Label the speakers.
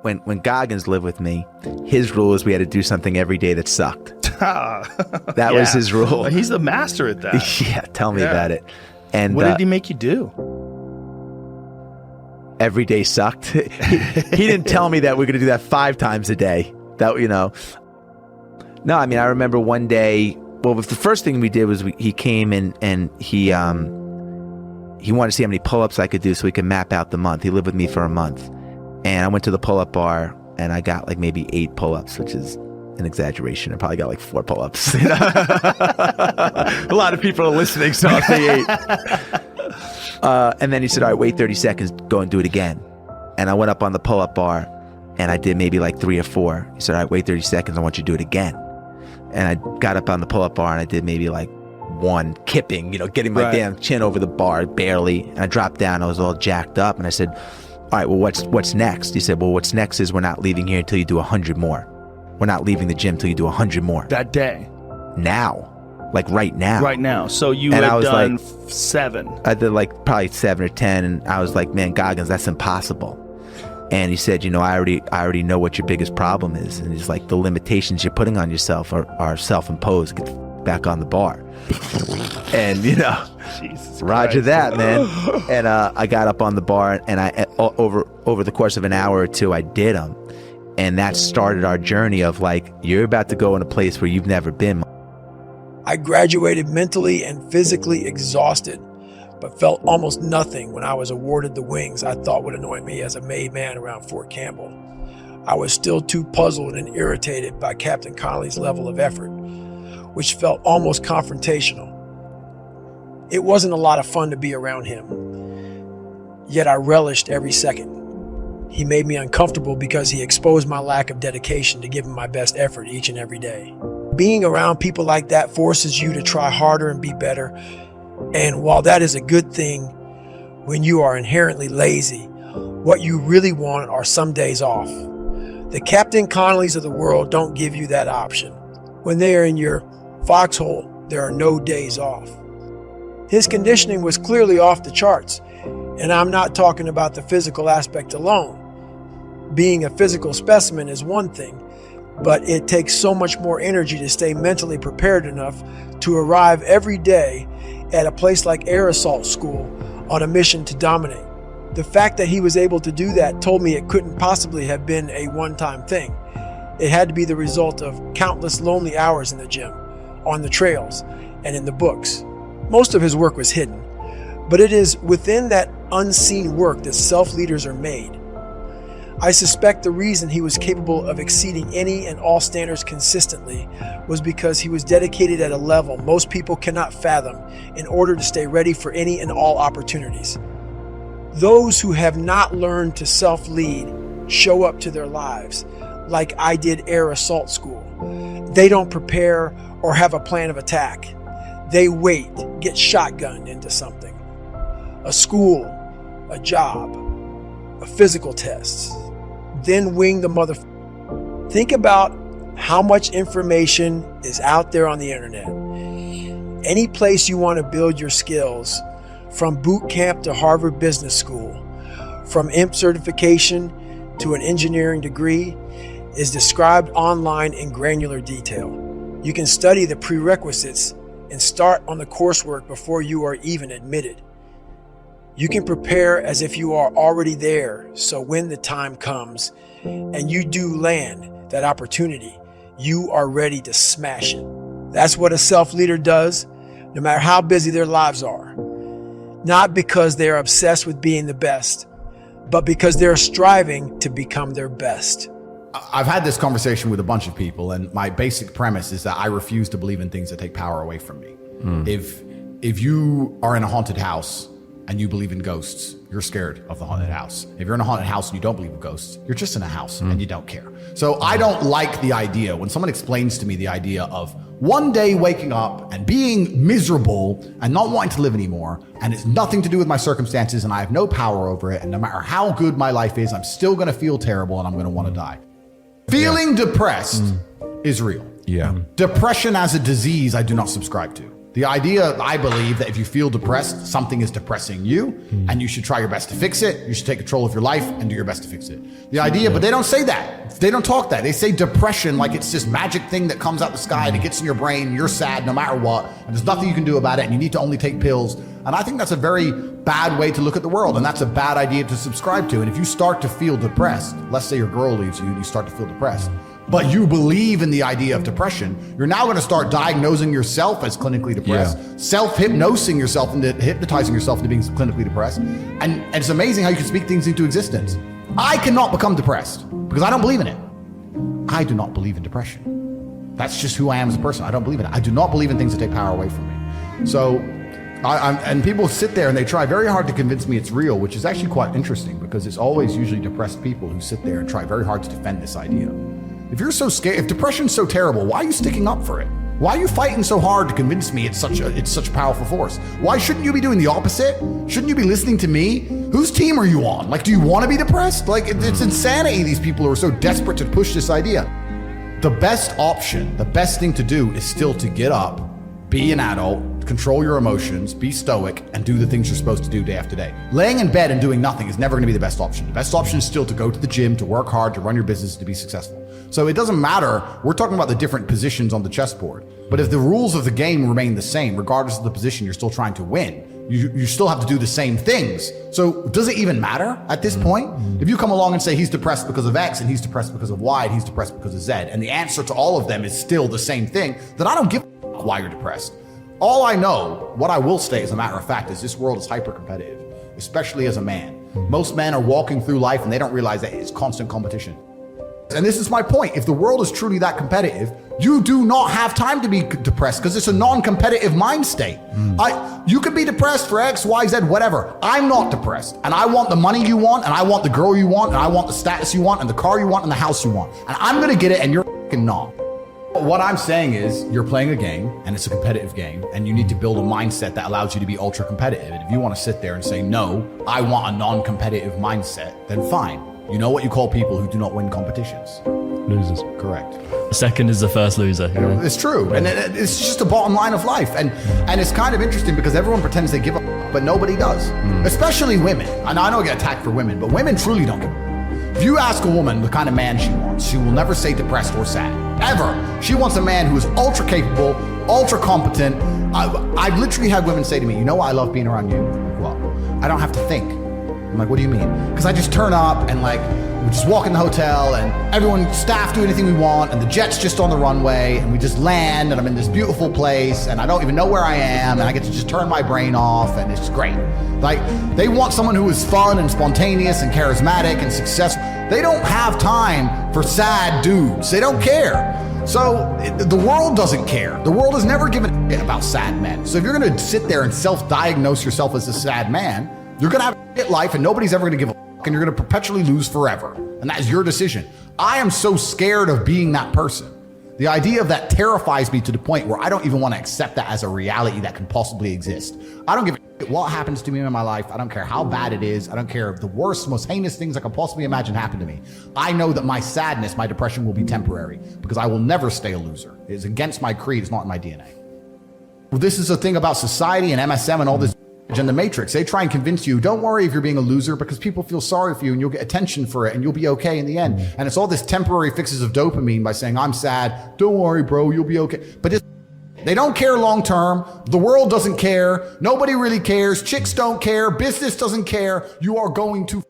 Speaker 1: when Goggins lived with me, his rule is we had to do something every day that sucked. That was his rule.
Speaker 2: He's the master at that.
Speaker 1: Yeah, tell me about it. And
Speaker 2: what did he make you do?
Speaker 1: Every day sucked. He didn't tell me that we're going to do that 5 times a day. That, you know. No, I mean, I remember one day, well, the first thing we did was he came in and he wanted to see how many pull-ups I could do so we could map out the month. He lived with me for a month. And I went to the pull-up bar and I got like maybe 8 pull-ups, which is an exaggeration. I probably got like 4 pull-ups. You know? A lot of people are listening, so I'll say 8. And then he said, all right, wait 30 seconds, go and do it again. And I went up on the pull-up bar and I did maybe like 3 or 4. He said, all right, wait 30 seconds, I want you to do it again. And I got up on the pull-up bar and I did maybe like 1 kipping, you know, getting my damn chin over the bar, barely. And I dropped down, I was all jacked up and I said, all right, well, what's next? He said, well, what's next is we're not leaving here until you do 100 more. We're not leaving the gym until you do 100 more.
Speaker 2: That day?
Speaker 1: Now. Like right now.
Speaker 2: Right now. So you had done like, 7.
Speaker 1: I did like probably 7 or 10, and I was like, man, Goggins, that's impossible. And he said, you know, I already know what your biggest problem is. And he's like, the limitations you're putting on yourself are self-imposed. Get back on the bar. And, you know,
Speaker 2: Jesus
Speaker 1: Roger
Speaker 2: Christ.
Speaker 1: That, man. And I got up on the bar, and I over the course of an hour or 2, I did them. And that started our journey of like, you're about to go in a place where you've never been.
Speaker 3: I graduated mentally and physically exhausted, but felt almost nothing when I was awarded the wings I thought would anoint me as a made man around Fort Campbell. I was still too puzzled and irritated by Captain Connolly's level of effort, which felt almost confrontational. It wasn't a lot of fun to be around him, yet I relished every second. He made me uncomfortable because he exposed my lack of dedication to giving my best effort each and every day. Being around people like that forces you to try harder and be better. And while that is a good thing, when you are inherently lazy, what you really want are some days off. The Captain Connollys of the world don't give you that option. When they are in your foxhole, there are no days off. His conditioning was clearly off the charts, and I'm not talking about the physical aspect alone. Being a physical specimen is one thing, but it takes so much more energy to stay mentally prepared enough to arrive every day at a place like air assault school on a mission to dominate. The fact that he was able to do that told me it couldn't possibly have been a one-time thing. It had to be the result of countless lonely hours in the gym, on the trails, and in the books. Most of his work was hidden, but it is within that unseen work that self-leaders are made. I suspect the reason he was capable of exceeding any and all standards consistently was because he was dedicated at a level most people cannot fathom in order to stay ready for any and all opportunities. Those who have not learned to self-lead show up to their lives like I did air assault school. They don't prepare or have a plan of attack. They wait, get shotgunned into something. A school, a job, a physical test, then wing the motherfucker. Think about how much information is out there on the internet. Any place you want to build your skills, from boot camp to Harvard Business School, from IMP certification to an engineering degree, is described online in granular detail. You can study the prerequisites and start on the coursework before you are even admitted. You can prepare as if you are already there, so when the time comes and you do land that opportunity, you are ready to smash it. That's what a self-leader does, no matter how busy their lives are. Not because they're obsessed with being the best, but because they're striving to become their best.
Speaker 4: I've had this conversation with a bunch of people, and my basic premise is that I refuse to believe in things that take power away from me. If you are in a haunted house and you believe in ghosts, you're scared of the haunted house. If you're in a haunted house and you don't believe in ghosts, you're just in a house and you don't care. So I don't like the idea when someone explains to me the idea of one day waking up and being miserable and not wanting to live anymore, and it's nothing to do with my circumstances and I have no power over it, and no matter how good my life is, I'm still gonna feel terrible and I'm gonna wanna die. Feeling depressed is real.
Speaker 5: Yeah.
Speaker 4: Depression as a disease, I do not subscribe to. The idea, I believe, that if you feel depressed, something is depressing you, and you should try your best to fix it. You should take control of your life and do your best to fix it. The idea, but they don't say that. They don't talk that. They say depression like it's this magic thing that comes out the sky and it gets in your brain. You're sad no matter what, and there's nothing you can do about it, and you need to only take pills. And I think that's a very bad way to look at the world, and that's a bad idea to subscribe to. And if you start to feel depressed, let's say your girl leaves you and you start to feel depressed, but you believe in the idea of depression, you're now going to start diagnosing yourself as clinically depressed, self-hypnosing yourself into hypnotizing yourself into being clinically depressed. And it's amazing how you can speak things into existence. I cannot become depressed because I don't believe in it. I do not believe in depression. That's just who I am as a person. I don't believe in it. I do not believe in things that take power away from me. So, and people sit there and they try very hard to convince me it's real, which is actually quite interesting because it's always usually depressed people who sit there and try very hard to defend this idea. If you're so scared, if depression's so terrible, why are you sticking up for it? Why are you fighting so hard to convince me it's such a powerful force? Why shouldn't you be doing the opposite? Shouldn't you be listening to me? Whose team are you on? Like, do you want to be depressed? Like, it's insanity, these people who are so desperate to push this idea. The best option, the best thing to do is still to get up, be an adult, control your emotions, be stoic, and do the things you're supposed to do day after day. Laying in bed and doing nothing is never going to be the best option. The best option is still to go to the gym, to work hard, to run your business, to be successful. So it doesn't matter. We're talking about the different positions on the chessboard. But if the rules of the game remain the same, regardless of the position you're still trying to win, you still have to do the same things. So does it even matter at this point? If you come along and say he's depressed because of X and he's depressed because of Y and he's depressed because of Z, and the answer to all of them is still the same thing, then I don't give a why you're depressed. All I know, what I will say as a matter of fact, is this world is hyper-competitive, especially as a man. Most men are walking through life and they don't realize that it's constant competition. And this is my point. If the world is truly that competitive, you do not have time to be depressed because it's a non-competitive mind state. You could be depressed for X, Y, Z, whatever. I'm not depressed. And I want the money you want, and I want the girl you want, and I want the status you want, and the car you want, and the house you want. And I'm going to get it, and you're fucking not. What I'm saying is you're playing a game and it's a competitive game and you need to build a mindset that allows you to be ultra competitive. And if you want to sit there and say, no, I want a non-competitive mindset, then fine. You know what you call people who do not win competitions?
Speaker 5: Losers.
Speaker 4: Correct.
Speaker 5: The second is the first loser. You know?
Speaker 4: It's true. And it's just a bottom line of life. And it's kind of interesting because everyone pretends they give a f, but nobody does. Especially women. And I know I get attacked for women, but women truly don't give a f. If you ask a woman the kind of man she wants, she will never say depressed or sad. Ever. She wants a man who is ultra capable, ultra competent. I've literally had women say to me, you know why I love being around you? Well, I don't have to think. I'm like, what do you mean? Because I just turn up and like, we just walk in the hotel and everyone, staff do anything we want and the jet's just on the runway and we just land and I'm in this beautiful place and I don't even know where I am and I get to just turn my brain off and it's great. Like, they want someone who is fun and spontaneous and charismatic and successful. They don't have time for sad dudes. They don't care. So the world doesn't care. The world has never given a shit about sad men. So if you're going to sit there and self-diagnose yourself as a sad man, you're going to have a shit life and nobody's ever going to give a fuck and you're going to perpetually lose forever. And that is your decision. I am so scared of being that person. The idea of that terrifies me to the point where I don't even want to accept that as a reality that can possibly exist. I don't give a shit what happens to me in my life. I don't care how bad it is. I don't care if the worst, most heinous things I can possibly imagine happen to me. I know that my sadness, my depression will be temporary because I will never stay a loser. It is against my creed. It's not in my DNA. Well, this is a thing about society and MSM and all this and the Matrix. They try and convince you, don't worry if you're being a loser because people feel sorry for you and you'll get attention for it and you'll be okay in the end. And it's all this temporary fixes of dopamine by saying, I'm sad. Don't worry, bro. You'll be okay. But they don't care long term. The world doesn't care. Nobody really cares. Chicks don't care. Business doesn't care. You are going to